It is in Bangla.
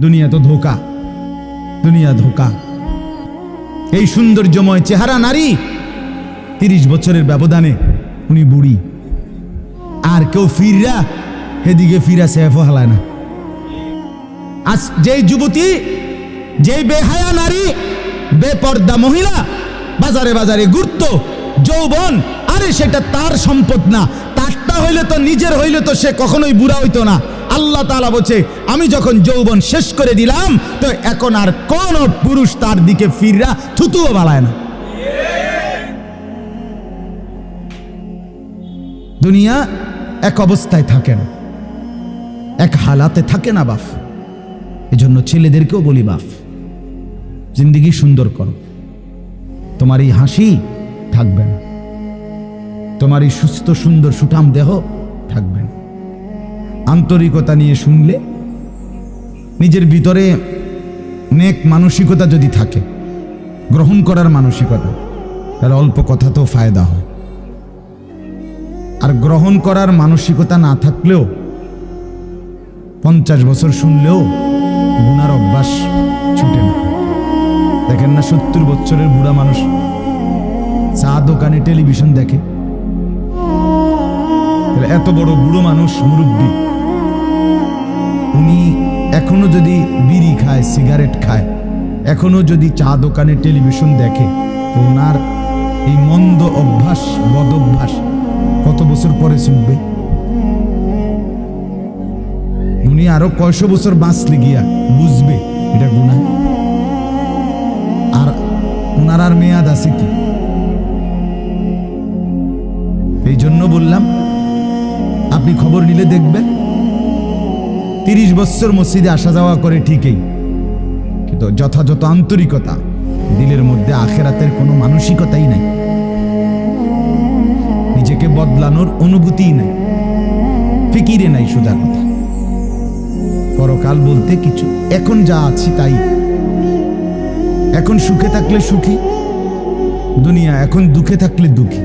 দুনিয়া তো ধোকা, দুনিয়া ধোকা। এই সৌন্দর্যময় চেহারা নারী, 30 বছরের ব্যবধানে উনি বুড়ি। আর কেউ ফিররা এদিকে ফিরা সেফ হালায় না। আজ যেই যুবতী, যেই বেহায়া নারী, বেপর্দা মহিলা বাজারে বাজারে ঘুরতো, যৌবন, আরে সেটা তার সম্পদ না, তারটা হইলে তো, নিজের হইলে তো সে কখনোই বুড়া হইতো না। আল্লাহ তাআলা বলছে, আমি যখন যৌবন শেষ করে দিলাম, তো এখন আর কোন পুরুষ তার দিকে ফিররা থুতুও বাড়ায় না। দুনিয়া এক অবস্থায় থাকে না, এক হালাতে থাকে না বাপ। এজন্য ছেলেদেরকেও বলি, বাপ, জিন্দেগি সুন্দর করো। তোমার এই হাসি থাকবে না, তোমার এই সুস্থ সুন্দর সুঠাম দেহ থাকবে না। আন্তরিকতা নিয়ে শুনলে, নিজের ভিতরে নেক মানসিকতা যদি থাকে, গ্রহণ করার মানসিকতা, তাহলে অল্প কথাতেও ফায়দা হয়। আর গ্রহণ করার মানসিকতা না থাকলেও 50 বছর শুনলেও গুনার অভ্যাস ছুটে না। দেখেন না 70 বছরের বুড়া মানুষ চা দোকানে টেলিভিশন দেখে। এত বড় বুড়ো মানুষ, মুরব্বী, উনি এখনো যদি বিড়ি খায়, সিগারেট খায়, এখনো যদি চা দোকানে টেলিভিশন দেখে, তো ওনার এই মন্দ অভ্যাস, বদ অভ্যাস কত বছর পরে ছুটবে? উনি আরো কয়শো বছর বাঁচলে গিয়া বুঝবে এটা গুনাহ। আর ওনার আর মেয়াদ আছে কি? এই জন্য বললাম, আপনি খবর নিলে দেখবেন 30 বছর মসজিদে আসা যাওয়া করে ঠিকই, কিন্তু যথাযথ আন্তরিকতা, দিলের মধ্যে আখেরাতের কোনো মানসিকতাই নাই, নিজেকে বদলানোর অনুভূতিই নাই, ফিকিরে নাই। সোজা কথা, পরকাল বলতে কিছু, এখন যা আছি তাই। এখন সুখে থাকলে সুখী দুনিয়া, এখন দুঃখে থাকলে দুঃখী।